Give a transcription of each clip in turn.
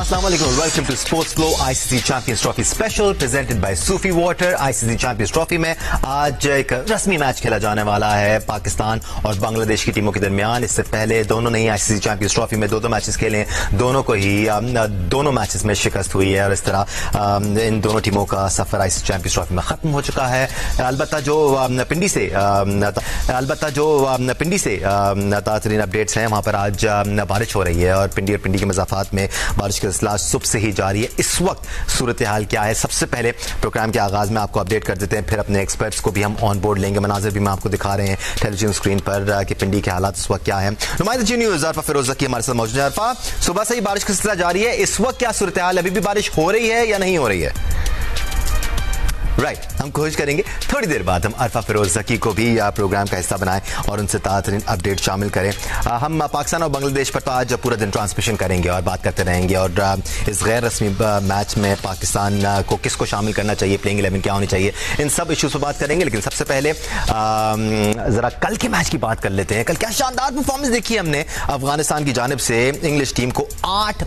Assalamualaikum. Welcome to Sports Flow ICC Champions Trophy Special presented by Sufi Water. ICC Champions Trophy में आज एक रस्मी match खेला जाने वाला है पाकिस्तान और बांग्लादेश की टीमों के दरमियान। इससे पहले दोनों ने ही ICC Champions Trophy में दो मैचेस खेले, दोनों को ही दोनों मैचेस में शिकस्त हुई है और इस तरह इन दोनों टीमों का सफर ICC Champions Trophy में खत्म हो चुका है। अलबत्ता जो पिंडी से ताज़रीन अपडेट्स हैं, वहाँ पर आज बारिश हो रही है और पिंडी के मज़ाफ़ात में बारिश का सिलसिला सुबह से ही जारी है। इस वक्त सूरत हाल क्या है, सबसे पहले प्रोग्राम के आगाज़ में आपको अपडेट कर देते हैं, फिर अपने एक्सपर्ट्स को भी हम ऑन बोर्ड लेंगे। मनाज़िर भी मैं आपको दिखा रहे हैं टेलीविजन स्क्रीन पर कि पिंडी के हालात इस वक्त क्या है। नुमाइंदा जी न्यूज़ अरफा फिरोज़ की हमारे साथ मौजूद है। अरफा, सुबह से ही बारिश का सिलसिला जारी है, इस वक्त क्या सूरत हाल, अभी भी बारिश हो रही है या नहीं हो रही है? राइट, हम कोशिश करेंगे थोड़ी देर बाद हम अरफा फिरोज ज़की को भी प्रोग्राम का हिस्सा बनाएं और उनसे ताज़ा अपडेट शामिल करें। हम पाकिस्तान और बांग्लादेश पर तो आज पूरा दिन ट्रांसमिशन करेंगे और बात करते रहेंगे और इस गैर रस्मी मैच में पाकिस्तान को किसको शामिल करना चाहिए, प्लेइंग 11 क्या होनी चाहिए, इन सब इश्यूज़ पर बात करेंगे। लेकिन सबसे पहले ज़रा कल के मैच की बात कर लेते हैं। कल क्या शानदार परफॉर्मेंस देखी हमने अफगानिस्तान की जानिब से। इंग्लिश टीम को 8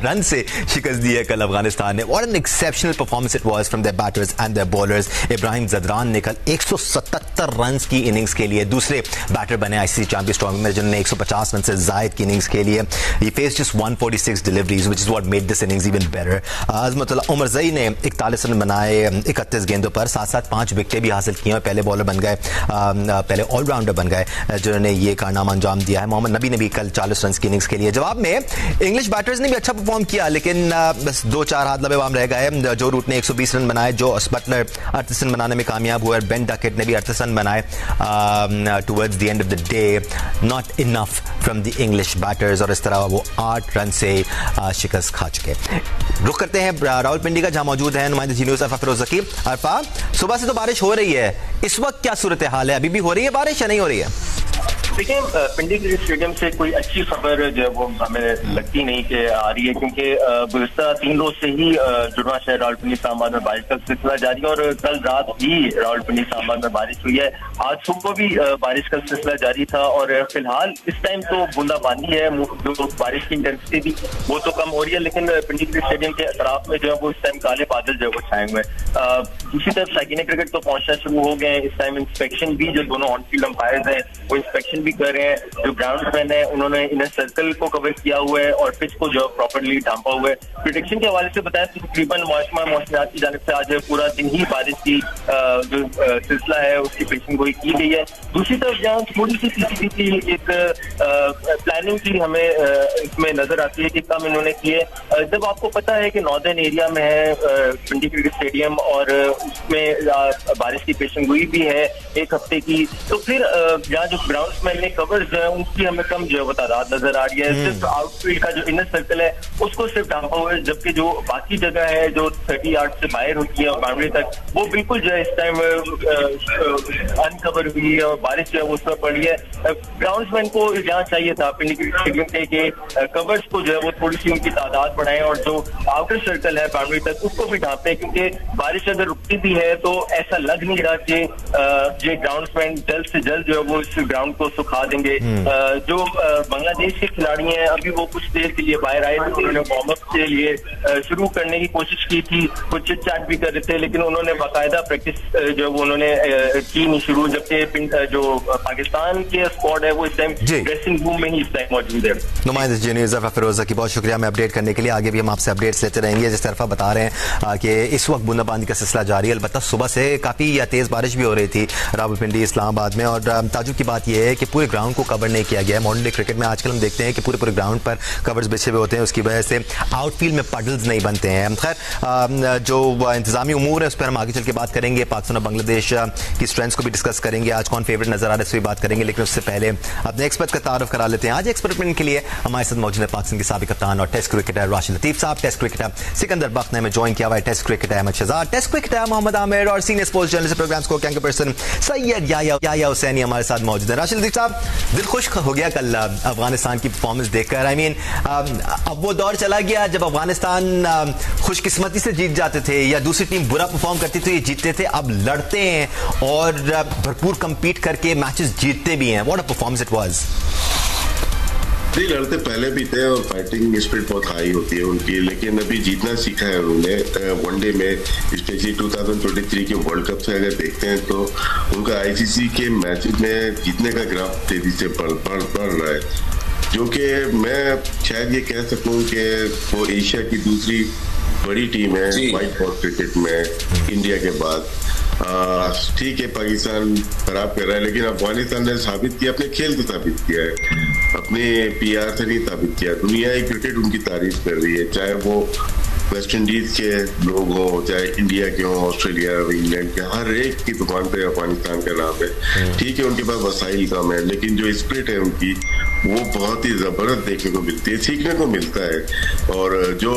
रन से शिकस्त दी है कल अफगानिस्तान ने। What an exceptional performance it was from their batters and their bowlers. Ibrahim Zadran ने कल 177 रन की इनिंग्स के लिए दूसरे बैटर बने आईसीसी चैंपियंस ट्रॉफी में, जिन्होंने 150 रन से ज़ायद की इनिंग्स के लिए ही faced just 146 deliveries which is what made this innings even better. Azmatullah Omarzai ने 41 रन बनाए 31 गेंदों पर, साथ 5 विकेटें भी हासिल की और पहले बॉलर बन गए, पहले ऑलराउंडर बन गए जिन्होंने ये कारनामा अंजाम दिया है। मोहम्मद नबी ने भी कल 40 रन की इनिंग्स के लिए। जवाब में इंग्लिश बैटर्स ने भी अच्छा परफॉर्म किया, लेकिन बस 2-4 हाथ लबे बाम रह गए। जो रूट ने 120 रन बनाए, जो बटलर 38 रन बनाने में कामयाब हुआ, बेन डकेट ने भी 38 रन बनाए towards the end of the day. Not enough from the English batters और इस तरह वो 8 रन से शिकस्त खा चुके। रुख करते हैं रावलपिंडी का, जहां मौजूद है नुमाइंदा जी न्यूज़ अरफा फिरोज़ ज़की। अरफा, सुबह से तो बारिश हो रही है, इस वक्त क्या सूरत हाल है, अभी भी हो रही है बारिश या नहीं हो रही है? देखिए, पिंडी क्रिकेट स्टेडियम से कोई अच्छी खबर जो है वो हमें लगती नहीं कि आ रही है, क्योंकि गुज़श्ता 3 रोज से ही जुड़वा शहर रावलपिंडी इस्लामाबाद में बारिश का सिलसिला जारी है और कल रात भी रावलपिंडी इस्लामाबाद में बारिश हुई है। आज सुबह भी बारिश का सिलसिला जारी था और फिलहाल इस टाइम तो बूंदाबांदी है, जो बारिश की इंटेंसिटी भी वो तो कम हो रही है, लेकिन पिंडी क्रिकेट स्टेडियम के अतराफ में जो है वो इस टाइम काले बादल जो है वो छाए हुए हैं। दूसरी तरफ साइकिल क्रिकेट तो पहुंचना शुरू हो गए हैं। इस टाइम इंस्पेक्शन भी, जो दोनों ऑन फील्ड अंपायर्स हैं वो इंस्पेक्शन भी कर रहे हैं। जो ग्राउंडमैन है उन्होंने इनर सर्कल को कवर किया हुआ है और पिच को जो प्रॉपर्ली ढांपा हुआ है। प्रेडिक्शन के हवाले से बताया तो तकरीबन मौसमियात की जानिब से आज पूरा दिन ही बारिश की जो सिलसिला है उसकी प्रेडिक्शन कोई की गई है। दूसरी तरफ जहाँ थोड़ी सी सीधी एक प्लानिंग की हमें इसमें नजर आती है कि कम इन्होंने किए। जब आपको पता है कि नॉर्दर्न एरिया में है पिंडी क्रिकेट स्टेडियम और उसमें बारिश की पेशन गोई भी है 1 हफ्ते की, तो फिर जहाँ जो ग्राउंड्समैन ने कवर्स जो है उनकी हमें कम जो है तादाद नजर आ रही है। सिर्फ आउटफील्ड का जो इनर सर्कल है उसको सिर्फ ढांपा हुआ है, जबकि जो बाकी जगह है जो 30 यार्ड से बाहर होती है और बाउंड्री तक वो बिल्कुल जो है इस टाइम अनकवर हुई है और बारिश जो है वो उस पर पड़ी है। ग्राउंड्समैन को जहाँ चाहिए था पिंडी क्रिकेट स्टेडियम के कवर्स को जो है वो थोड़ी सी उनकी तादाद बढ़ाएं और जो आउटर सर्कल है बाउंड्री तक उसको भी ढांपे, क्योंकि बारिश अगर रुकती भी है तो ऐसा लग नहीं रहा कि ये ग्राउंड्समैन जल्द से जल्द जो है वो इस ग्राउंड को सुखा देंगे। जो बांग्लादेश के खिलाड़ी हैं अभी वो कुछ देर के लिए बाहर आए थे, उन्होंने वार्म अप के लिए शुरू करने की कोशिश की थी, कुछ चिट चैट भी कर रहे थे, लेकिन उन्होंने बाकायदा प्रैक्टिस जो वो उन्होंने की नहीं शुरू, जबकि जो पाकिस्तान के स्क्वाड है वो इस टाइम ड्रेसिंग रूम में ही इस टाइम मौजूद है। नुमाइंदा जी न्यूज़ अरफा फिरोज़ ज़की, बहुत शुक्रिया हमें अपडेट करने के लिए। आगे भी हम आपसे अपडेट्स लेते रहेंगे। जिस तरफा बता रहे हैं कि इस वक्त बूंदाबांदी का सिलसिला जारी है, अलबत्ता सुबह से काफ़ी तेज़ बारिश भी हो रही थी रावलपिंडी इस्लामाबाद में। और ताजुब की बात यह है कि पूरे ग्राउंड को कवर नहीं किया गया है। मॉडर्न डे क्रिकेट में आजकल हम देखते हैं कि पूरे ग्राउंड पर कवर्स बिछे हुए होते हैं, उसकी वजह से आउटफील्ड में पडल्स नहीं बनते हैं। खैर, जो इंतजामी उमूर है उस पर हम आगे चल के बात करेंगे। पाकिस्तान और बांग्लादेश की स्ट्रेंथ्स को भी डिस्कस करेंगे, आज कौन फेवरेट नजर आ रहा है उससे भी बात करेंगे। लेकिन उससे पहले अपने एक्सपर्ट का तारुफ करा लेते हैं। आज एक्सपेरिमेंट के लिए हमारे साथ मौजूद है पाकिस्तान के साबिक कप्तान और टेस्ट क्रिकेटर राशिद लतीफ साहब, टेस्ट क्रिकेटर सिकंदर बख्त ने हमें ज्वाइन किया हुआ है, test cricketer Ahmed Shahzad, test cricketer Mohammad Amir और सीनियर स्पोर्ट्स जर्नलिस्ट प्रोग्राम्स को एंकर पर्सन सैयद याया हुसैनी हमारे साथ मौजूद है। राशिद लतीफ साहब, दिल खुश हो गया कल अफगानिस्तान की परफॉर्मेंस देखकर। आई मीन, अब वो दौर चला गया जब अफगानिस्तान खुशकिस्मती से जीत जाते थे या दूसरी टीम बुरा परफॉर्म करती तो ये जीतते थे। अब लड़ते हैं और भरपूर कंपीट करके मैचेस जीतते भी हैं। What a performance it was. नहीं, लड़ते पहले भी थे और फाइटिंग स्पिरिट बहुत हाई होती है उनकी, लेकिन अभी जीतना सीखा है उन्होंने वनडे में, स्पेशली 2023 के वर्ल्ड कप से अगर देखते हैं तो उनका आईसीसी के मैच में जीतने का ग्राफ तेजी से बढ़ रहा है, जो कि मैं शायद ये कह सकूं कि वो एशिया की दूसरी बड़ी टीम है व्हाइट बॉल क्रिकेट में इंडिया के बाद। ठीक है, पाकिस्तान खराब कर रहा है, लेकिन अफगानिस्तान ने साबित किया, अपने खेल से साबित किया है, अपने पीआर से नहीं साबित किया। दुनिया ही क्रिकेट उनकी तारीफ कर रही है, चाहे वो वेस्ट इंडीज के लोग हो, चाहे इंडिया के हो, ऑस्ट्रेलिया, इंग्लैंड के, हर एक की दुकान पे अफगानिस्तान का नाम है। ठीक है, उनके पास वसाइल कम है, लेकिन जो स्पिरिट है उनकी वो बहुत ही जबरदस्त देखने को मिलती है, सीखने को मिलता है। और जो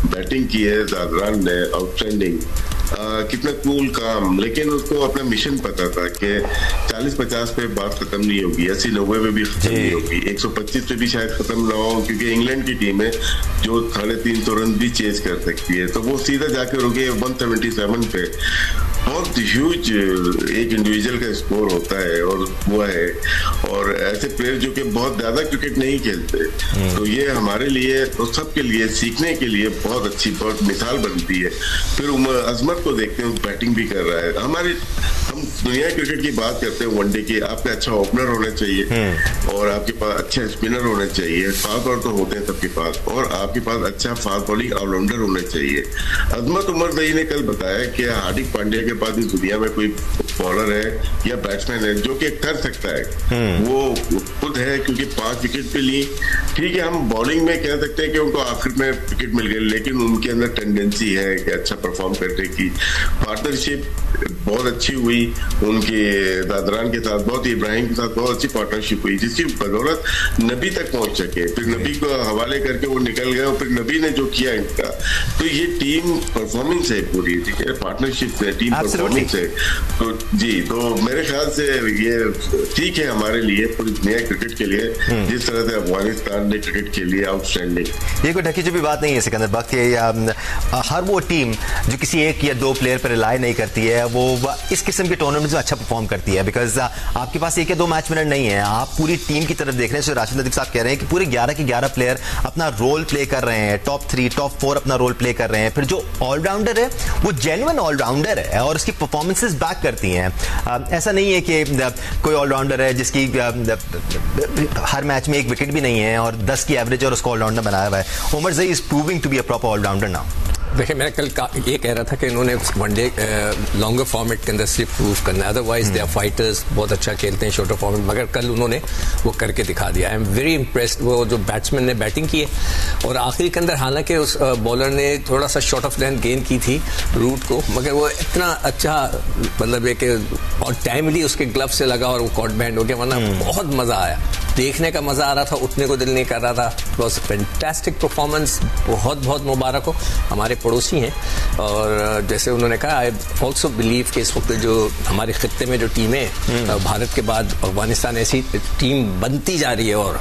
बैटिंग की है ज़ादरान ने, आउटस्टैंडिंग, कितना कूल काम, लेकिन उसको अपना मिशन पता था कि 40-50 पे बात खत्म नहीं होगी, 80-90 पे भी खत्म नहीं होगी, 125 पे भी शायद खत्म ना हो, क्योंकि इंग्लैंड की टीम है जो 350 रन भी चेज कर सकती है, तो वो सीधा जाकर रुके 177 पे। बहुत ह्यूज एक इंडिविजुअल का स्कोर होता है और वो है, और ऐसे प्लेयर जो कि बहुत ज्यादा क्रिकेट नहीं खेलते, तो ये हमारे लिए और सबके लिए सीखने के लिए बहुत अच्छी, बहुत मिसाल बनती है। फिर अजमत को देखते हैं, बैटिंग भी कर रहा है। हम दुनिया क्रिकेट की बात करते हैं वनडे की, आपका अच्छा ओपनर होना चाहिए और आपके पास अच्छे स्पिनर होने चाहिए, फास्ट बॉलर तो होते हैं सबके पास, और आपके पास अच्छा फास्ट बॉलिंग ऑलराउंडर होना चाहिए। अजमत उमर ज़ई ने कल बताया कि हार्दिक पांड्या के पास इस दुनिया में कोई बॉलर है या बैट्समैन है जो कि कर सकता है, वो खुद है, क्योंकि 5 विकेट पे ली। ठीक है, हम बॉलिंग में कह सकते हैं कि उनको आखिर में विकेट मिल गए, लेकिन उनके अंदर टेंडेंसी है कि अच्छा परफॉर्म करने की। पार्टनरशिप बहुत अच्छी हुई उनके ज़ादरान के साथ, बहुत इब्राहिम के साथ बहुत अच्छी पार्टनरशिप हुई, जिसकी बदौलत नबी तक पहुंच सके। फिर नबी को हवाले करके वो निकल गए और फिर नबी ने जो किया इनका, तो ये टीम परफॉर्मेंस है पूरी, ठीक है, पार्टनरशिप है, टीम परफॉर्मेंस है। तो जी, तो मेरे ख्याल से ये ठीक है हमारे लिए, पूरी दुनिया क्रिकेट के लिए, जिस तरह से अफगानिस्तान ने क्रिकेट के लिए आउटस्टैंडिंग। ये कोई ढकी चुपी बात नहीं है सिकंदर बख्त, हर वो टीम जो किसी एक या दो प्लेयर पर रिलाई नहीं करती है, वो इस किस्म के टूर्नामेंट में अच्छा परफॉर्म करती है, बिकॉज आपके पास एक या दो मैच विनर नहीं है, आप पूरी टीम की तरफ देख रहे हैं। राशिद लतीफ साहब कह रहे हैं कि पूरे 11 के 11 प्लेयर अपना रोल प्ले कर रहे हैं, टॉप 3, टॉप 4 अपना रोल प्ले कर रहे हैं। फिर जो ऑलराउंडर है वो जेन्युइन ऑलराउंडर है और उसकी परफॉर्मेंसेस बैक करती हैं। ऐसा नहीं है कि कोई ऑलराउंडर है जिसकी हर मैच में एक विकेट भी नहीं है और 10 की एवरेज और उसको ऑलराउंडर बनाया हुआ है। Omarzai is proving to be a proper allrounder now. देखिए, मैं कल ये कह रहा था कि इन्होंने वनडे लॉन्गर फॉर्मेट के अंदर सिर्फ प्रूव करना है, अदरवाइज दे आर फाइटर्स, बहुत अच्छा खेलते हैं शॉर्टर फॉर्मेट, मगर कल उन्होंने वो करके दिखा दिया। I am very impressed. वो जो बैट्समैन ने बैटिंग की है और आखिरी के अंदर, हालांकि उस बॉलर ने थोड़ा सा शॉर्ट ऑफ लेंथ गेंद की थी रूट को, मगर वो इतना अच्छा, मतलब है कि और टाइमली उसके ग्लव से लगा और वो कॉट बैंड हो गया, वरना बहुत मजा आया, देखने का मजा आ रहा था, उठने को दिल नहीं कर रहा था। इट वॉज फैंटास्टिक परफॉर्मेंस, बहुत बहुत मुबारक हो। हमारे पड़ोसी हैं और जैसे उन्होंने कहा, आई ऑल्सो बिलीव कि इस वक्त जो हमारे खित्ते में जो टीमें भारत के बाद अफगानिस्तान ऐसी टीम बनती जा रही है और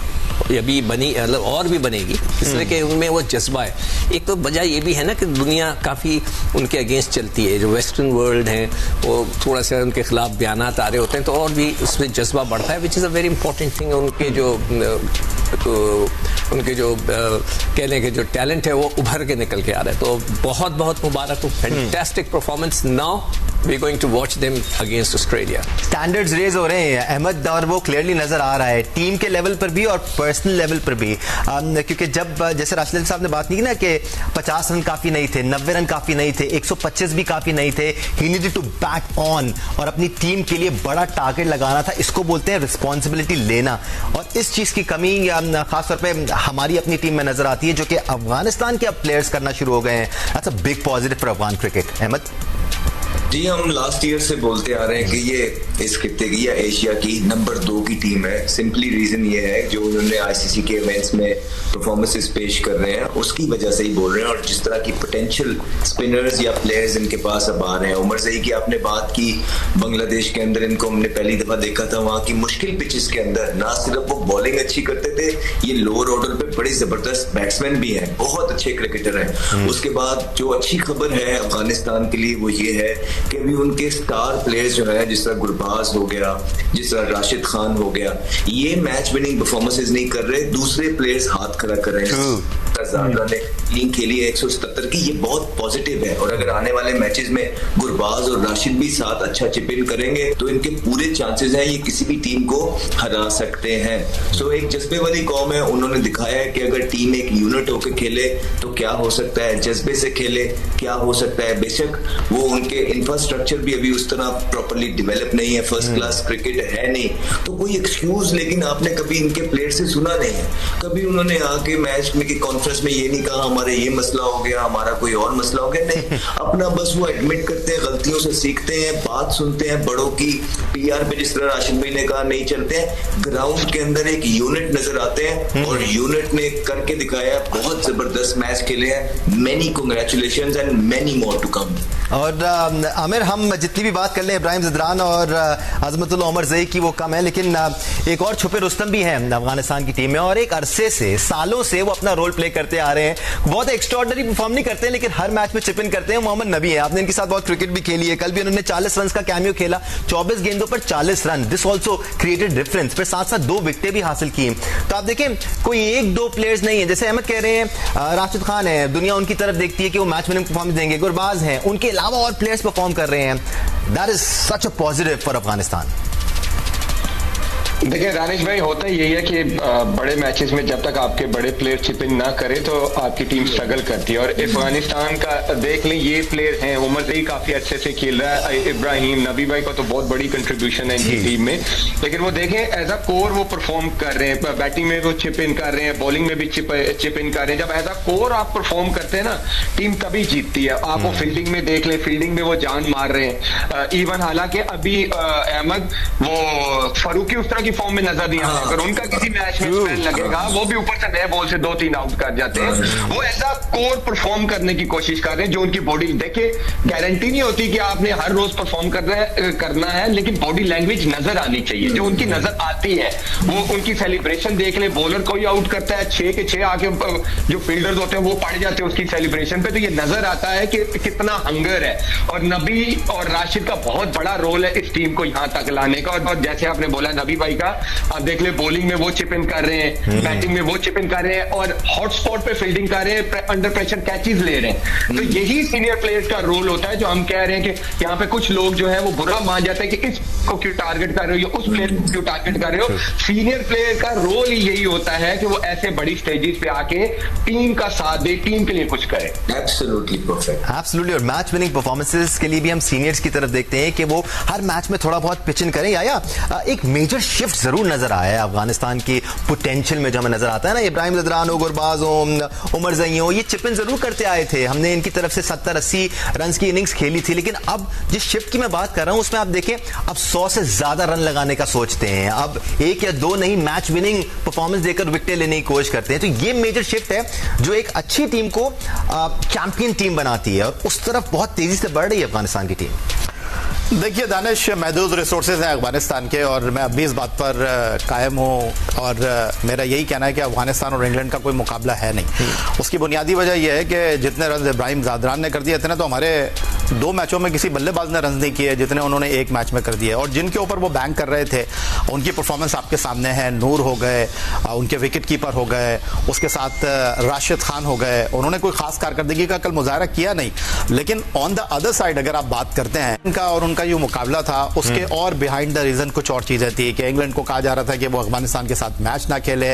अभी बनी, मतलब और भी बनेगी, इसलिए कि उनमें वो जज्बा है। एक तो वजह ये भी है ना कि दुनिया काफ़ी उनके अगेंस्ट चलती है, जो वेस्टर्न वर्ल्ड है वो थोड़ा सा उनके खिलाफ बयानात आ रहे होते हैं, तो और भी उसमें जज्बा बढ़ता है, which is a very important thing. उनके जो कहने के जो टैलेंट है वो उभर के निकल के आ रहा है, तो बहुत बहुत मुबारक हो, fantastic performance. Now we are going to watch them against Australia. Standards raise हो रहे हैं अहमद, और वो क्लियरली नजर आ रहा है टीम के लेवल पर भी और पर्सनल लेवल पर भी, क्योंकि जब जैसे राशिद साहब ने बात की ना कि 50 रन काफी नहीं थे, 90 रन काफी नहीं थे, 125 भी काफी नहीं थे, he needed to bat on और अपनी टीम के लिए बड़ा टारगेट लगाना था। इसको बोलते हैं रिस्पॉन्सिबिलिटी लेना, और इस चीज की कमी खासतौर पर हमारी अपनी टीम में नजर आती है, जो कि अफगानिस्तान के अब प्लेयर्स करना शुरू हो गए हैं। That's a big positive for Afghan cricket. Ahmad ji, हम लास्ट ईयर से बोलते आ रहे हैं कि ये इस खित्ते की या एशिया की नंबर 2 की टीम है। सिंपली रीजन ये है जो उन्होंने आईसीसी के इवेंट्स में परफॉर्मेंसेस पेश कर रहे हैं उसकी वजह से ही बोल रहे हैं, और जिस तरह की पोटेंशियल स्पिनर्स या प्लेयर्स इनके पास अब आ रहे हैं। उमर ज़ई की आपने बात की, बांग्लादेश के अंदर इनको हमने पहली दफा देखा था, वहाँ की मुश्किल पिचेस के अंदर ना सिर्फ वो बॉलिंग अच्छी करते थे, ये लोअर ऑर्डर पे बड़े जबरदस्त बैट्समैन भी हैं, बहुत अच्छे क्रिकेटर हैं। उसके बाद जो अच्छी खबर है अफगानिस्तान के लिए वो ये है कि अभी उनके स्टार प्लेयर्स जो है, जिस तरह गुरबाज हो गया, जिस तरह राशिद खान हो गया, ये मैच विनिंग परफॉर्मेंसेज नहीं कर रहे, दूसरे प्लेयर्स हाथ खड़ा कर रहे हैं। टीम खेली है 177 की, ये बहुत पॉजिटिव है। और अगर आने वाले मैचेस में गुरबाज और राशिद भी साथ अच्छा चिप इन करेंगे तो इनके पूरे चांसेस हैं ये किसी भी टीम को हरा सकते हैं। सो एक जज्बे वाली कौम है, उन्होंने दिखाया है कि अगर टीम एक यूनिट होकर खेले तो क्या हो सकता है, जज्बे से खेले क्या हो सकता है। बेशक वो उनके इंफ्रास्ट्रक्चर भी अभी उस तरह प्रॉपर्ली डेवलप नहीं है, फर्स्ट क्लास क्रिकेट है नहीं, तो कोई एक्सक्यूज लेकिन आपने कभी इनके प्लेयर से सुना नहीं है। कभी उन्होंने आके मैच में की कॉन्फ्रेंस में ये नहीं कहा हमारे ये मसला हो गया, हमारा कोई और मसला हो गया, नहीं। अपना बस वो एडमिट करते हैं, गलतियों से सीखते हैं, बात सुनते हैं बड़ों की। पीआर पे जिस तरह राशिद भाई ने कहा नहीं चलते हैं, ग्राउंड के अंदर एक यूनिट नजर आते हैं और यूनिट ने करके दिखाया। बहुत जबरदस्त मैच खेले हैं। Many congratulations and many more to come. और आमिर, हम जितनी भी बात कर लें इब्राहिम ज़दरान और अजमतुल्लाह उमर ज़ई की वो कम है, लेकिन एक और छुपे रुस्तम भी हैं अफगानिस्तान की टीम में और एक अरसे से, सालों से वो अपना रोल प्ले करते आ रहे हैं। बहुत एक्स्ट्राऑर्डिनरी परफॉर्म नहीं करते हैं लेकिन हर मैच में चिप इन करते हैं। मोहम्मद नबी है, आपने इनके साथ बहुत क्रिकेट भी खेली है। कल भी उन्होंने 40 रन का कैमियो खेला, 24 गेंदों पर 40 run, this also created difference. फिर साथ साथ 2 विकेटें भी हासिल की। तो आप देखें कोई 1-2 प्लेयर्स नहीं है, जैसे अहमद कह रहे हैं राशिद खान है, दुनिया उनकी तरफ देखती है कि वो मैच विनिंग परफॉर्मेंस देंगे। गुरबाज हैं, उनके अलावा और प्लेयर्स परफॉर्म कर रहे हैं। That is such a positive for Afghanistan. देखिए दानिश भाई, होता यही है कि बड़े मैचेस में जब तक आपके बड़े प्लेयर चिप इन ना करे तो आपकी टीम स्ट्रगल करती है। और अफगानिस्तान का देख लें, ये प्लेयर हैं, उमर ज़ई काफी अच्छे से खेल रहा है, इब्राहिम नबी भाई को तो बहुत बड़ी कंट्रीब्यूशन है इनकी टीम में। लेकिन वो देखें एज अ कोर वो परफॉर्म कर रहे हैं, बैटिंग में वो चिप इन कर रहे हैं, बॉलिंग में भी चिप इन कर रहे हैं। जब एज अ कोर आप परफॉर्म करते हैं ना, टीम तभी जीतती है। आप वो फील्डिंग में देख लें, फील्डिंग में वो जान मार रहे हैं। इवन हालांकि अभी अहमद वो फारूकी उस तरह फॉर्म में नजर नहीं आता। अगर उनका किसी मैच में स्पेल लगेगा, वो भी ऊपर से नए बॉल से 2-3 आउट कर जाते हैं। वो ऐसा कोर परफॉर्म करने की कोशिश कर रहे हैं जो उनकी बॉडी, देखिए गारंटी नहीं होती कि आपने हर रोज परफॉर्म करना है, लेकिन बॉडी लैंग्वेज नजर आनी चाहिए। जो उनकी नजर आती है, वो उनकी सेलिब्रेशन देख ले, बॉलर कोई आउट करता है 6 के 6 आके जो फील्डर्स होते हैं वो पड़ जाते हैं उसकी सेलिब्रेशन पे, तो ये नजर आता है कि कितना हंगर है। और नबी और राशिद का बहुत बड़ा रोल है इस टीम को यहां तक लाने का। और जैसे आपने बोला नबी भाई का, आप देख ले बॉलिंग में वो चिप इन कर रहे हैं, बैटिंग में वो चिप इन कर रहे हैं और हॉट स्पॉट पे फील्डिंग कर रहे हैं, अंडर प्रेशर कैचेस ले रहे हैं। तो यही सीनियर प्लेयर्स का रोल होता है। जो हम कह रहे हैं कि यहाँ पे कुछ लोग जो है वो बुरा मान जाते हैं कि इसको क्यों टारगेट कर रहे हो या उस प्लेयर को क्यों टारगेट कर रहे हो। सीनियर प्लेयर का रोल ही यही होता है कि वो ऐसे बड़ी स्टेजेस पे आके टीम का साथ दे, टीम के लिए कुछ करे। Absolutely perfect, absolutely. और मैच विनिंग परफॉर्मेंसेस के लिए भी हम सीनियर्स की तरफ देखते हैं कि वो हर मैच में थोड़ा बहुत पिच इन करें। या एक मेजर शिफ्ट जरूर नजर आया है अफगानिस्तान की पोटेंशियल में, जो हमें नजर आता है ना, इब्राहिम ज़दरान हो, गुरबाज हो, उमर ज़ई हो, ये चिप इन जरूर करते आए थे। हमने इनकी तरफ से 70-80 रन की इनिंग्स खेली थी, लेकिन अब जिस शिफ्ट की मैं बात कर रहा हूं उसमें आप देखें अब 100 से ज्यादा रन लगाने का सोचते हैं। अब 1 या 2 नहीं, मैच विनिंग परफॉर्मेंस देकर विकेट लेने की कोशिश करते हैं। तो ये मेजर शिफ्ट है जो एक अच्छी टीम को चैंपियन टीम बनाती है और उस तरफ बहुत तेजी से बढ़ रही है अफगानिस्तान की टीम। देखिए दानिश, महदूद रिसोर्सेज हैं अफगानिस्तान के और मैं अब भी इस बात पर कायम हूँ और मेरा यही कहना है कि अफगानिस्तान और इंग्लैंड का कोई मुकाबला है नहीं। उसकी बुनियादी वजह यह है कि जितने रन इब्राहिम ज़दरान ने कर दिए इतने तो हमारे 2 मैचों में किसी बल्लेबाज ने रन नहीं किए जितने उन्होंने एक मैच में कर दिए। और जिनके ऊपर वो बैंक कर रहे थे उनकी परफॉर्मेंस आपके सामने है। नूर हो गए, उनके विकेट कीपर हो गए, उसके साथ राशिद खान हो गए। उन्होंने कोई खास कारकर्दगी का कल मुजाहरा किया नहीं, लेकिन ऑन द अदर साइड अगर आप बात करते हैं इनका और उनका जो मुकाबला था उसके और बिहाइंड द रीजन कुछ और चीजें थी कि इंग्लैंड को कहा जा रहा था कि वो अफगानिस्तान के साथ मैच ना खेले।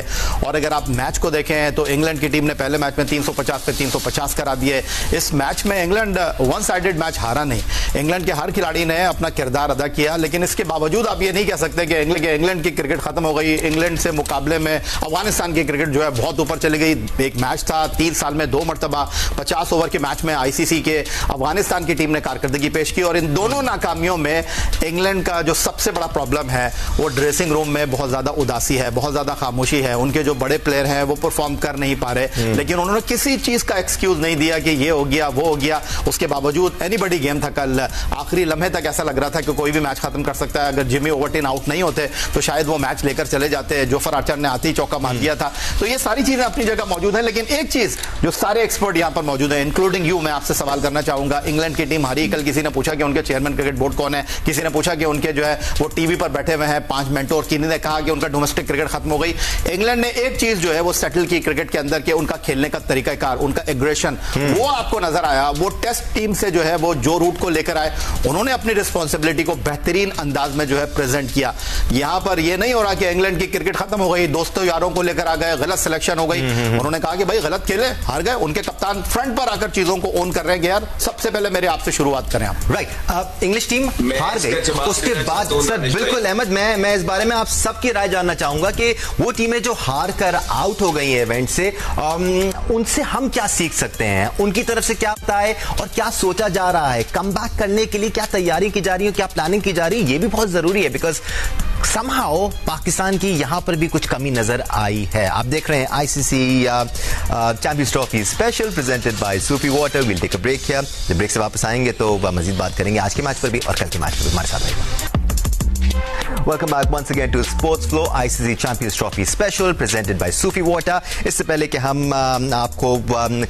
और अगर आप मैच को देखें तो इंग्लैंड की टीम ने पहले मैच में 350 पे 350 करा दिए। इस मैच में इंग्लैंड वन साइडेड मैच हारा नहीं, इंग्लैंड के हर खिलाड़ी ने अपना किरदार अदा किया। लेकिन इसके बावजूद आप ये नहीं कह सकते कि इंग्लैंड की क्रिकेट खत्म हो गई। इंग्लैंड से मुकाबले में अफगानिस्तान की क्रिकेट जो है बहुत ऊपर चली गई। एक मैच था 3 साल में 2 मरतबा 50 ओवर के मैच में आईसीसी के अफगानिस्तान की टीम ने कारकर्दगी पेश की और इन दोनों नाकामी खामियों में इंग्लैंड का जो सबसे बड़ा प्रॉब्लम है वो ड्रेसिंग रूम में बहुत ज्यादा उदासी है, बहुत ज्यादा खामोशी है। उनके जो बड़े प्लेयर हैं वो परफॉर्म कर नहीं पा रहे, लेकिन उन्होंने किसी चीज का एक्सक्यूज नहीं दिया कि ये हो गया वो हो गया। उसके बावजूद एनीबडी गेम था कल, आखिरी लम्हे तक ऐसा लग रहा था कि कोई भी मैच खत्म कर सकता है। अगर जिमी ओवरटन आउट नहीं होते तो शायद वो मैच लेकर चले जाते। जोफर आर्चर ने आते ही चौका मार दिया था। तो ये सारी चीजें अपनी जगह मौजूद है, लेकिन एक चीज जो सारे एक्सपर्ट यहां पर मौजूद है, इंक्लूडिंग यू, मैं आपसे सवाल करना चाहूंगा। इंग्लैंड की टीम हारी कल, किसी ने पूछा कि उनके चेयरमैन क्रिकेट बोर्ड कौन है, किसी ने पूछा कि उनके जो है वो टीवी पर बैठे हुए हैं 5 मेंटोर, किसी ने कहा कि उनका डोमेस्टिक क्रिकेट खत्म हो गई। इंग्लैंड ने एक चीज जो है वो सेटल की क्रिकेट के अंदर के उनका खेलने का तरीकाकार, उनका एग्रेशन, वो आपको नजर आया। वो टेस्ट टीम से जो है वो जो रूट को लेकर आए, उन्होंने अपनी रिस्पॉन्सिबिलिटी को बेहतरीन अंदाज में जो है प्रेजेंट किया। यहां पर यह नहीं हो रहा कि इंग्लैंड की क्रिकेट खत्म हो गई, दोस्तों यारों को लेकर आ गए, गलत सिलेक्शन हो गई। उन्होंने कहा कि भाई गलत खेले, हार गए। उनके कप्तान फ्रंट पर आकर चीजों को ओन कर रहे हैं कि यार सबसे पहले मेरे आपसे शुरुआत करें आप। राइट, इंग्लिश टीम हार गई, उसके बाद सर बिल्कुल अहमद, मैं इस बारे में आप सबकी राय जानना चाहूंगा कि वो टीमें जो हार कर आउट हो गई हैं इवेंट से, उनसे हम क्या सीख सकते हैं, उनकी तरफ से क्या होता है और क्या सोचा जा रहा है, कमबैक करने के लिए क्या तैयारी की जा रही है, क्या प्लानिंग की जा रही है, ये भी बहुत जरूरी है। बिकॉज समहाउ पाकिस्तान की यहां पर भी कुछ कमी नजर आई है। आप देख रहे हैं ICC champions trophy special presented by Sufi water. Will take a break here, जब ब्रेक से वापस आएंगे तो मजीद बात करेंगे आज के मैच पर भी और कल के मैच पर भी। हमारे साथ रहिएगा। Welcome back once again to Sports Flow, ICC Champions Trophy Special presented by Sufi Water। इससे पहले कि हम आपको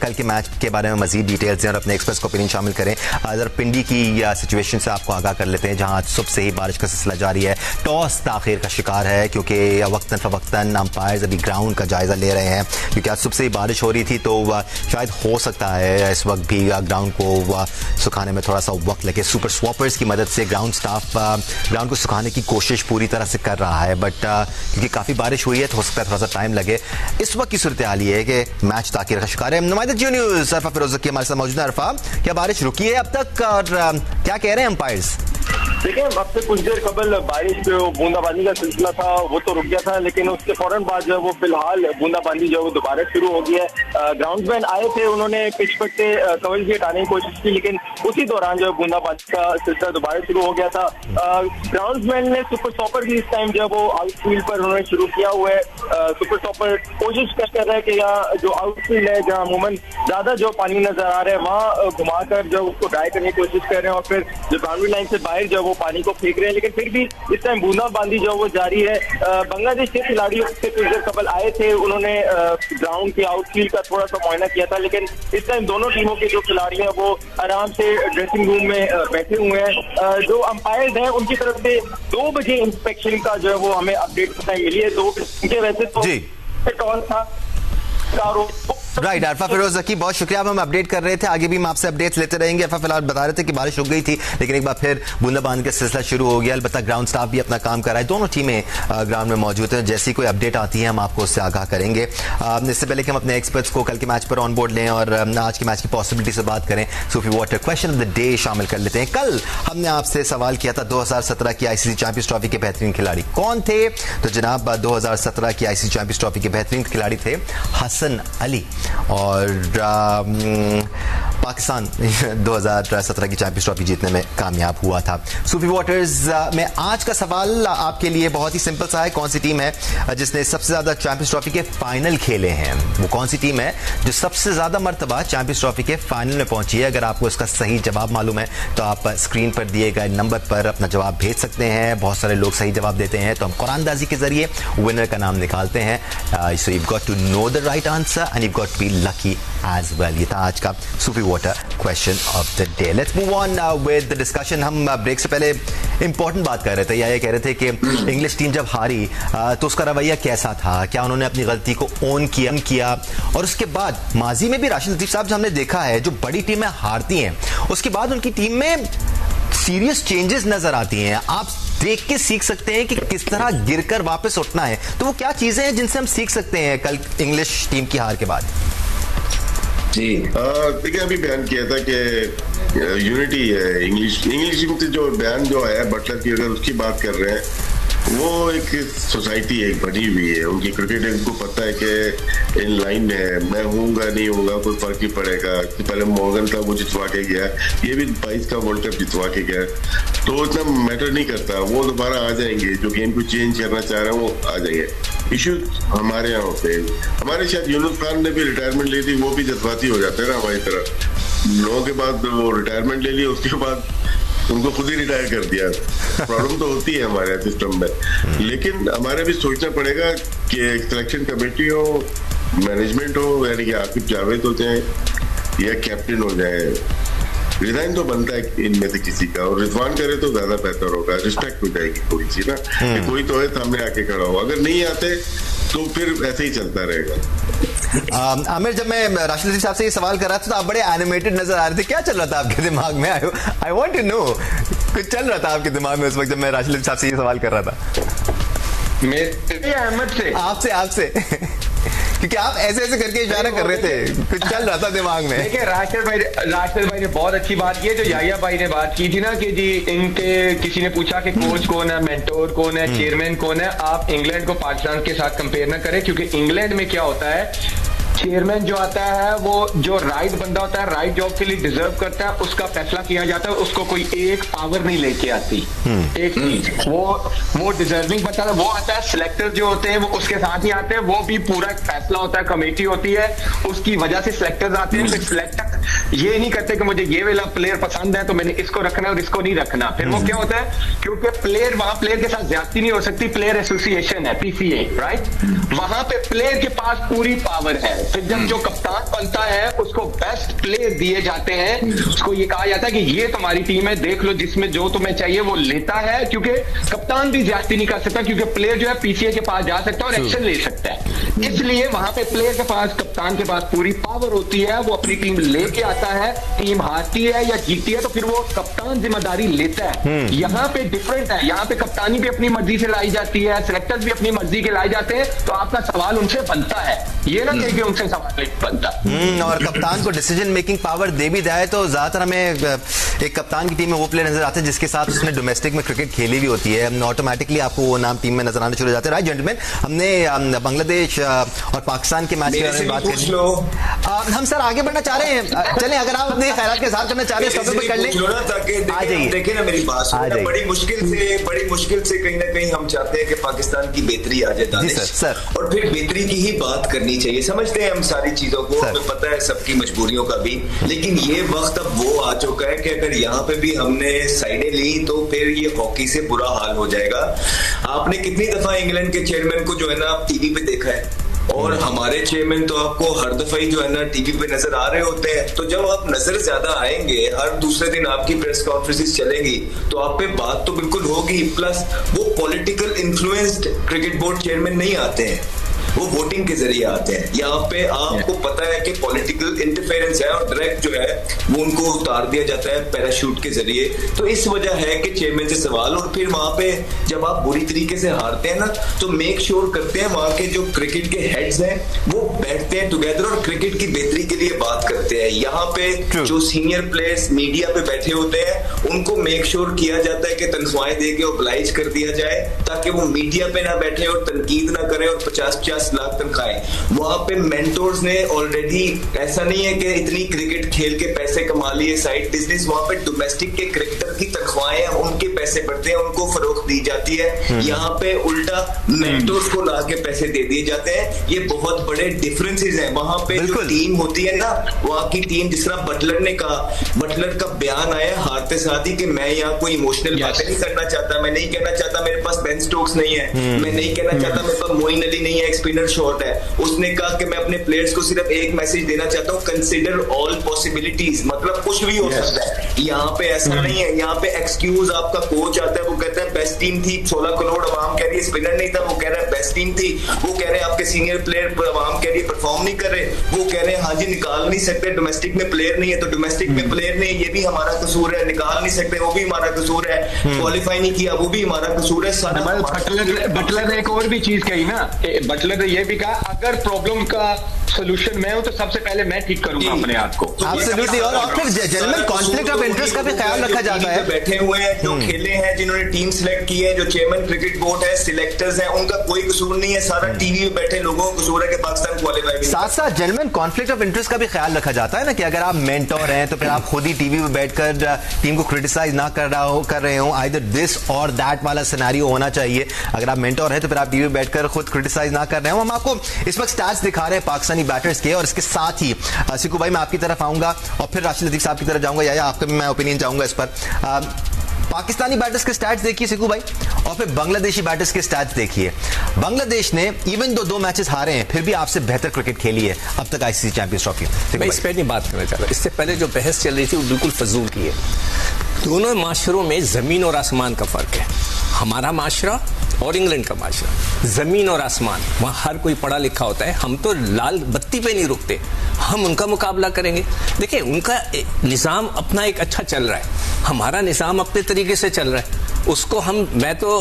कल के मैच के बारे में मजीद डिटेल्स दें और अपने एक्सपर्ट्स को ओपिनियन शामिल करें, अगर पिंडी की सिचुएशन से आपको आगाह कर लेते हैं, जहां सुबह से ही बारिश का सिलसिला जारी है। टॉस ताखिर का शिकार है क्योंकि वक्तन फवक्तन अंपायर्स अभी ग्राउंड का जायजा ले रहे हैं, क्योंकि आज सुबह से ही बारिश हो रही थी। तो शायद हो सकता है इस वक्त भी ग्राउंड को सुखाने में थोड़ा सा वक्त लगे। सुपर स्वॉपर्स की मदद से ग्राउंड स्टाफ ग्राउंड को सुखाने की कोशिश पूरी तरह से कर रहा है, बट क्योंकि काफी बारिश हुई है तो हो सकता है थोड़ा सा टाइम लगे। इस वक्त की सूरत हाल ये है कि मैच ताखिर का शिकार है। नुमाइंदा जियो न्यूज़ अरफा फिरोज़की हमारे साथ मौजूद है। अरफा, क्या बारिश रुकी है अब तक और क्या कह रहे हैं अंपायर्स? देखिए, अब से कुछ देर कबल बारिश जो बूंदाबांदी का सिलसिला था वो तो रुक गया था, लेकिन उसके फौरन बाद जो वो फिलहाल बूंदाबांदी जो दोबारा शुरू हो गई है। ग्राउंडमैन आए थे, उन्होंने पिच पर से कवच भी हटाने की कोशिश की, लेकिन उसी दौरान जो बूंदाबांदी का सिलसिला दोबारा शुरू हो गया था। ग्राउंडमैन ने सुपर स्टॉपर भी इस टाइम जो वो आउटफील्ड पर उन्होंने शुरू किया हुआ है। सुपर स्टॉपर कोशिश कर रहे हैं कि यहाँ जो आउटफील्ड है, जहाँ अमूमन ज्यादा जो पानी नजर आ रहा है, वहाँ घुमाकर जो उसको ड्राई करने की कोशिश कर रहे हैं और फिर जो बाउंड्री लाइन से बाहर जो वो पानी को फेंक रहे हैं। लेकिन फिर भी इस टाइम बूंदाबांदी जो वो जारी है। बांग्लादेश के खिलाड़ी उससे कुछ देर कबल आए थे, उन्होंने ग्राउंड के आउटफील्ड का थोड़ा सा मुआयना किया था, लेकिन इस टाइम दोनों टीमों के जो खिलाड़ी हैं वो आराम से ड्रेसिंग रूम में बैठे हुए हैं। जो अंपायर्स हैं उनकी तरफ से 2 बजे इंस्पेक्शन का जो है वो हमें अपडेट मिली है। 2 बजे वैसे तो टॉस था। राइट, अरफा फिरोज़की, बहुत शुक्रिया। हम अपडेट कर रहे थे, आगे भी हम आपसे अपडेट्स लेते रहेंगे। अरफा फिलहाल बता रहे थे कि बारिश रुक गई थी, लेकिन एक बार फिर बूंदाबांदी का सिलसिला शुरू हो गया। अलबत्ता ग्राउंड स्टाफ भी अपना काम कर रहा है, दोनों टीमें ग्राउंड में मौजूद हैं। जैसी कोई अपडेट आती है हम आपको उससे आगाह करेंगे। इससे पहले कि हम अपने एक्सपर्ट्स को कल के मैच पर ऑन बोर्ड लें और आज के मैच की पॉसिबिलिटी से बात करें, Sufi water question of the day शामिल कर लेते हैं। कल हमने आपसे सवाल किया था 2017 की आईसीसी चैंपियंस ट्रॉफी के बेहतरीन खिलाड़ी कौन थे, तो जनाब 2017 की आईसीसी चैंपियंस ट्रॉफी के बेहतरीन खिलाड़ी थे हसन अली, और पाकिस्तान 2017 की चैंपियंस ट्रॉफी जीतने में कामयाब हुआ था। सूफी वाटर्स में आज का सवाल आपके लिए बहुत ही सिंपल सा है। कौन सी टीम है जिसने सबसे ज्यादा चैंपियंस ट्रॉफी के फाइनल खेले हैं? वो कौन सी टीम है जो सबसे ज्यादा मर्तबा चैंपियंस ट्रॉफी के फाइनल में पहुंची है? अगर आपको इसका सही जवाब मालूम है तो आप स्क्रीन पर दिए गए नंबर पर अपना जवाब भेज सकते हैं। बहुत सारे लोग सही जवाब देते हैं तो हम कुरानदाजी के जरिए विनर का नाम निकालते हैं। So you got to know the right answer and you got to be lucky as well. ये था आज का Sufi water question of the day. Let's move on with the discussion. हम ब्रेक से पहले इंपॉर्टेंट बात कर रहे थे, या ये कह रहे थे कि इंग्लिश टीम जब हारी तो उसका रवैया कैसा था, क्या उन्होंने अपनी गलती को ओन किया, और उसके बाद माजी में भी राशिद लतीफ साहब जो हमने देखा है, जो बड़ी टीमें हारती हैं उसके बाद उनकी टीम में सीरियस चेंजेस नजर आती हैं। आप देख के सीख सकते हैं कि किस तरह गिरकर वापस उठना है। तो वो क्या चीजें हैं जिनसे हम सीख सकते हैं कल इंग्लिश टीम की हार के बाद? जी देखिए, अभी बयान किया था कि यूनिटी है इंग्लिश टीम से। जो बयान जो है बटलर की, अगर उसकी बात कर रहे हैं, वो एक सोसाइटी एक बनी हुई है उनकी। क्रिकेट को पता है कि इन लाइन है, मैं हूँगा नहीं हूँगा कोई फर्क नहीं पड़ेगा। पहले मॉर्गन था वो जितवा के गया, ये भी 22 का वर्ल्ड कप जितवा के गया। तो इतना मैटर नहीं करता, वो दोबारा आ जाएंगे, जो गेम को चेंज करना चाह रहे हैं वो आ जाएंगे। इशू हमारे यहाँ होते हैं। हमारे शायद यूनुस खान ने भी रिटायरमेंट ली थी, वो भी जज्बाती हो जाते हैं ना हमारी तरह। लोगों के बाद वो रिटायरमेंट ले ली, उसके बाद उनको खुद ही रिटायर कर दिया। प्रॉब्लम तो होती है हमारे सिस्टम में, लेकिन हमारे भी सोचना पड़ेगा कि सिलेक्शन कमेटी हो, मैनेजमेंट हो, यानी कि आकिब जावेद हो जाए या कैप्टन हो जाए, रिजाइन तो बनता है इनमें से किसी का, और रिजवान करे तो ज्यादा बेहतर होगा। रिस्पेक्ट हो जाएगी थोड़ी सी ना, कि कोई तो है सामने आके खड़ा हो। अगर नहीं आते तो फिर ऐसे ही चलता रहेगा। आमिर, जब मैं राशिद साहब से ये सवाल कर रहा था तो आप बड़े एनिमेटेड नजर आ रहे थे, क्या चल रहा था आपके दिमाग में? आई वांट टू नो, कुछ चल रहा था आपके दिमाग में उस वक्त जब मैं राशिद साहब से ये सवाल कर रहा था? मेरे अहमद से, आपसे क्योंकि आप ऐसे करके इशारा कर रहे थे, कुछ चल रहा था दिमाग में। देखिए, राशिद भाई ने बहुत अच्छी बात की है, जो याया भाई ने बात की थी ना कि जी इनके किसी ने पूछा कि कोच कौन है, मेंटोर कौन है, चेयरमैन कौन है। आप इंग्लैंड को पाकिस्तान के साथ कंपेयर ना करें, क्योंकि इंग्लैंड में क्या होता है, चेयरमैन जो आता है वो जो राइट बंदा होता है, राइट जॉब के लिए डिजर्व करता है, उसका फैसला किया जाता है, उसको कोई एक पावर नहीं लेके आती। एक चीज वो डिजर्विंग बता है, वो आता है। सिलेक्टर जो होते हैं वो उसके साथ ही आते हैं, वो भी पूरा एक फैसला होता है, कमेटी होती है, उसकी वजह से सिलेक्टर्स आते हैं। फिर सिलेक्टर ये नहीं करते कि मुझे ये वाला प्लेयर पसंद है तो मैंने इसको रखना और इसको नहीं रखना। फिर वो क्या होता है, क्योंकि प्लेयर वहां प्लेयर के साथ ज्यादती नहीं हो सकती, प्लेयर एसोसिएशन है, PCA, राइट, वहां पे प्लेयर के पास पूरी पावर है। फिर जब जो कप्तान बनता है उसको बेस्ट प्लेयर दिए जाते हैं, उसको ये कहा जाता है कि ये तुम्हारी टीम है, देख लो जिसमें जो तुम्हें चाहिए वो लेता है, क्योंकि कप्तान भी ज्यादती नहीं कर सकता, क्योंकि प्लेयर जो है PCA के पास जा सकता है और एक्शन ले सकता है। इसलिए वहां पे प्लेयर के पास, कप्तान के पास पूरी पावर होती है, वो अपनी टीम लेके आता है, टीम हारती है या जीतती है तो फिर वो कप्तान जिम्मेदारी लेता है। यहाँ पे डिफरेंट है, यहाँ पे कप्तानी भी अपनी मर्जी से लाई जाती है, सिलेक्टर्स भी अपनी मर्जी के लाई जाते हैं, तो आपका सवाल उनसे बनता है, ये ना कहे कि उनसे सवाल नहीं बनता। और कप्तान को डिसीजन मेकिंग पावर दे भी जाए तो ज्यादातर हमें एक कप्तान की टीम में वो प्लेयर नजर आते हैं जिसके साथ उसने डोमेस्टिक में क्रिकेट खेली भी होती है, ऑटोमेटिकली आपको वो नाम टीम में नजर आने शुरू हो जाते हैं। राइट जेंटलमैन, हमने बांग्लादेश और पाकिस्तान के मैच के बारे में बात करी। हम सर आगे बढ़ना चाह रहे हैं, चलें, अगर आप अपने ख्यालात के साथ करना चाह रहे हैं इस टॉपिक पे कर लें। आ जाइए, देखिए ना मेरी बात सुनो, बड़ी मुश्किल से कहीं ना कहीं हम चाहते हैं कि पाकिस्तान की बेहतरी आ जाए दानिश, सर, और फिर बेहतरी की ही बात करनी चाहिए। समझते हैं हम सारी चीजों को, हमें पता है सबकी मजबूरियों का भी, लेकिन ये वक्त अब वो आ चुका है कि अगर यहाँ पे भी हमने साइडें ली तो फिर ये हॉकी से बुरा हाल हो जाएगा। आपने कितनी दफा इंग्लैंड के चेयरमैन को जो है ना टीवी पे देखा है, और हमारे चेयरमैन तो आपको हर दफा ही जो है ना टीवी पे नजर आ रहे होते हैं। तो जब आप नजर ज्यादा आएंगे, हर दूसरे दिन आपकी प्रेस कॉन्फ्रेंसेस चलेंगी, तो आप पे बात तो बिल्कुल होगी। प्लस वो political influenced cricket board chairman नहीं आते हैं, वो वोटिंग के जरिए आते हैं। यहाँ पे आपको पता है कि पॉलिटिकल इंटरफेरेंस है, और डायरेक्ट जो है वो उनको उतार दिया जाता है पैराशूट के जरिए। तो इस वजह है कि चेयरमैन से सवाल, और फिर वहां पे जब आप बुरी तरीके से हारते हैं ना, तो मेक श्योर करते हैं वहां के जो क्रिकेट के हेड्स हैं वो बैठते हैं टुगेदर और क्रिकेट की बेहतरी के लिए बात करते हैं। यहाँ पे जो सीनियर प्लेयर्स मीडिया पे बैठे होते हैं उनको मेक श्योर किया जाता है कि तनख्वाहें दे के ओब्लाइज कर दिया जाए, ताकि वो मीडिया पे ना बैठे और तनकीद ना करें और 50-50 लाख तनख्वाहें। वहां पे मेंटोर्स ने ऑलरेडी, ऐसा नहीं है कि इतनी क्रिकेट खेल के पैसे कमा लिए, साइड बिजनेस, वहां पे डोमेस्टिक के क्रिकेटर की तनख्वाहें, उनके पैसे बढ़ते हैं, उनको फरोख्त दी जाती है। यहाँ पे उल्टा मेंटोर्स को ला के पैसे दे दिए जाते हैं। ये बहुत बड़े डिफरेंसेस हैं। वहां पे जो टीम होती है ना, वहां की टीम, जिस तरह बटलर ने कहा, बटलर का बयान आया हारते साथ ही कि मैं यहाँ कोई इमोशनल बातें नहीं करना चाहता, मैं नहीं कहना चाहता मेरे पास बेन स्टोक्स नहीं है, मैं नहीं कहना चाहता मेरे पास मोइन अली नहीं है, स्पिनर शॉट है। उसने कहा कि मैं अपने प्लेयर्स को सिर्फ एक मैसेज देना चाहता हूँ, कंसिडर ऑल पॉसिबिलिटीज, मतलब कुछ भी हो सकता है। यहाँ पे ऐसा नहीं है, यहाँ पे एक्सक्यूज आपका कोच आता है, वो कहता है बेस्ट टीम थी, 16 करोड़ आवाम कह रही है स्पिनर नहीं था, वो कह रहा है बेस्ट टीम थी। वो कह रहे हैं आपके सीनियर प्लेयर आवाम कह रही है परफॉर्म नहीं कर रहे, वो कह रहे हैं हाँ जी निकाल नहीं सकते, डोमेस्टिक में प्लेयर नहीं है, तो डोमेस्टिक में प्लेयर नहीं है, ये भी हमारा कसूर है, निकाल नहीं सकते वो भी हमारा कसूर है, क्वालिफाई नहीं किया वो भी हमारा कसूर है। बटलर ने एक और भी चीज कही ना, बटलर ने ये भी कहा अगर प्रॉब्लम का सोल्यूशन मैं हूं तो सबसे पहले मैं ठीक करूंगा अपने आप को। एब्सोल्युटली। और फिर जेंटलमैन कॉन्फ्लिक्ट ऑफ इंटरेस्ट का भी ख्याल रखा जाता है। बैठे हुए हैं जो खेले हैं, जिन्होंने टीम सिलेक्ट की है, जो चेयरमैन क्रिकेट बोर्ड है, सिलेक्टर्स हैं, उनका कोई कसूर नहीं है, सारा टीवी में बैठे लोगों का कसूर है कि पाकिस्तान क्वालिफाई। साथ साथ जेंटलमैन कॉन्फ्लिक्ट ऑफ इंटरेस्ट का भी ख्याल रखा जाता है ना, कि अगर आप मेंटोर हैं तो फिर आप खुद ही टीवी में बैठकर टीम को क्रिटिसाइज ना कर रहे हो, आइदर दिस और दैट वाला सिनेरियो होना चाहिए। अगर आप मेंटोर हैं तो फिर आप टीवी में बैठकर खुद क्रिटिसाइज ना कर रहे हो। हम आपको इस वक्त स्टैट्स दिखा रहे हैं पाकिस्तानी बैटर्स के, और इसके साथ ही सिकू भाई मैं आपकी तरफ आऊंगा और फिर राशिद लतीफ साहब की तरफ जाऊंगा, या आपका भी मैं ओपिनियन चाहूंगा इस पर। पाकिस्तानी बैटर्स के स्टैट्स देखिए सिकू भाई, और फिर बांग्लादेशी बैटर्स के स्टैट्स देखिए। बांग्लादेश ने इवन दो मैचेस हारे हैं फिर भी आपसे बेहतर क्रिकेट खेली है अब तक आईसीसी चैंपियंस ट्रॉफी। मैं इस पर नहीं बात करना चाह रहा। इससे पहले जो बहस चल रही थी वो बिल्कुल फजूल की है। दोनों माशरों में जमीन और आसमान का फर्क है। हमारा माशरा और इंग्लैंड का माशरा, जमीन और आसमान। वहां हर कोई पढ़ा लिखा होता है। हम तो लाल बत्ती पे नहीं रुकते, हम उनका मुकाबला करेंगे। देखिए उनका निज़ाम अपना एक अच्छा चल रहा है, हमारा निज़ाम अपने तरीके से चल रहा है। उसको मैं तो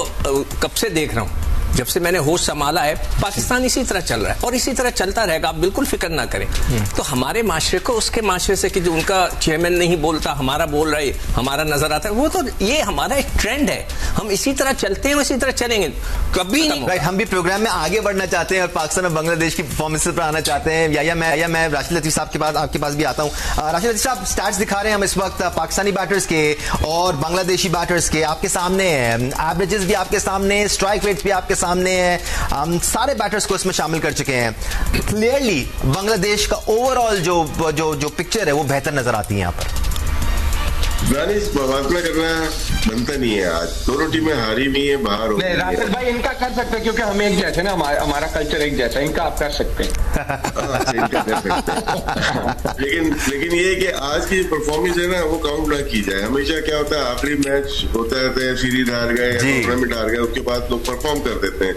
कब से देख रहा हूं, जब से मैंने होश संभाला है, पाकिस्तान इसी तरह चल रहा है और इसी तरह चलता रहेगा। आप बिल्कुल फिक्र ना करें। तो हमारे माशरे को उसके माशरे से कि जो उनका चेयरमैन नहीं बोलता, हमारा बोल रहा है, हमारा नजर आता है, वो तो ये हमारा एक ट्रेंड है। हम इसी तरह चलते हैं, इसी तरह चलेंगे, कभी नहीं। राइट, हम भी प्रोग्राम में आगे बढ़ना चाहते हैं और पाकिस्तान और बांग्लादेश की परफॉर्मेंस पर आना चाहते हैं। या मैं राशिद लतीफ साहब के पास, आपके पास भी आता हूं। राशिद लतीफ साहब, स्टैट्स दिखा रहे हैं हम इस वक्त पाकिस्तानी बैटर्स के और बांग्लादेशी बैटर्स के, आपके सामने है। एवरेजेस भी आपके सामने, स्ट्राइक रेट्स भी आपके सामने है। हम सारे बैटर्स को इसमें शामिल कर चुके हैं। क्लियरली बांग्लादेश का ओवरऑल जो पिक्चर है वो बेहतर नजर आती है यहाँ पर। मुकाबला करना बनता नहीं है। आज दोनों टीमें हारी भी है, बाहर हो। राशिद भाई इनका कर सकते हैं क्योंकि हम एक जैसे ना, हमारा कल्चर एक जैसा, इनका आप कर सकते हैं। इनका कर सकते हैं। लेकिन ये है कि आज की परफॉर्मेंस है ना, वो काउंट ना की जाए। हमेशा क्या होता है, आखिरी मैच होता है, सीरीज हार गए या टूर्नामेंट हार गए, उसके बाद लोग परफॉर्म कर देते हैं।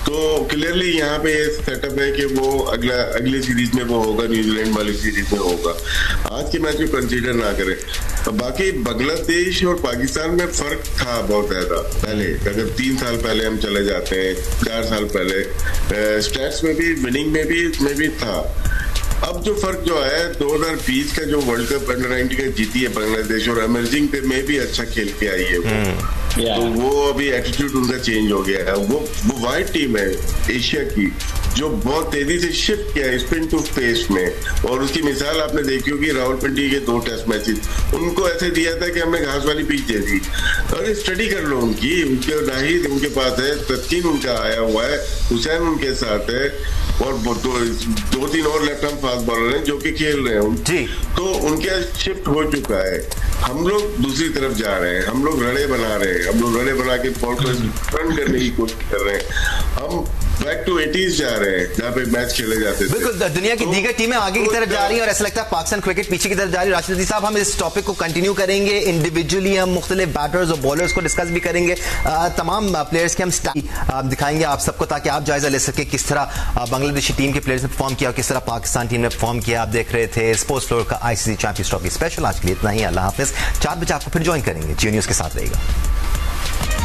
तो क्लियरली यहाँ पे ये सेटअप है कि वो अगली सीरीज में वो होगा, न्यूजीलैंड वाली सीरीज में होगा। आज के मैच में कंसीडर ना करें। बाकी बांग्लादेश और पाकिस्तान में फर्क था बहुत ज्यादा पहले। अगर 3 साल पहले हम चले जाते हैं, 4 साल पहले, स्टैट्स में भी, विनिंग में भी, इसमें भी था। अब जो फर्क जो है 2020 का जो वर्ल्ड कप अंडर 19 का जीती है बांग्लादेश, और इमर्जिंग पे में भी अच्छा खेल के आई है वो। तो वो अभी एटीट्यूड उनका चेंज हो गया है। वो वाइट टीम है एशिया की जो बहुत तेजी से शिफ्ट किया है स्पिन टू पेस में, और उसकी मिसाल आपने देखी होगी रावलपिंडी के 2 टेस्ट मैचेस, उनको ऐसे दिया था कि हमने घास वाली पिच दे दी। और स्टडी कर लो उनके नाहिद उनके पास है, तस्कीन उनका आया हुआ है, हुसैन उनके साथ है, और 2-3 और लेफ्ट आर्म फास्ट बॉलर हैं जो कि खेल रहे हैं जी। तो उनके शिफ्ट हो चुका है। हम लोग दूसरी तरफ जा रहे हैं, हम लोग रड़े बना रहे हैं, हम लोग रड़े बना के बॉल को रन करने की कोशिश कर रहे हैं। हम बैक टू 80s जा रहे हैं जहाँ पे मैच खेले जाते थे। बिल्कुल, दुनिया की दीगर टीमें आगे की तरफ जा रही हैं और ऐसा लगता है पाकिस्तान क्रिकेट पीछे की तरफ जा रही है। राशिद लतीफ साहब, हम इस टॉपिक को कंटिन्यू करेंगे। इंडिविजुअली हम मुख्तलिफ बैटर्स और बॉलर्स को डिस्कस भी करेंगे, तमाम प्लेयर्स के हम स्टाइल दिखाएंगे आप सबको, ताकि आप जायजा ले सके किस तरह बांग्लादेशी टीम के प्लेयर्स ने परफॉर्म किया और किस तरह पाकिस्तान टीम ने परफॉर्म किया। आप देख रहे थे स्पोर्ट्स फ्लोर का आईसीसी चैंपियंस ट्रॉफी स्पेशल। आज के लिए इतना ही, अल्लाह हाफिज। 4 बजे आपको फिर ज्वाइन करेंगे। जियो न्यूज़ के साथ रहेगा।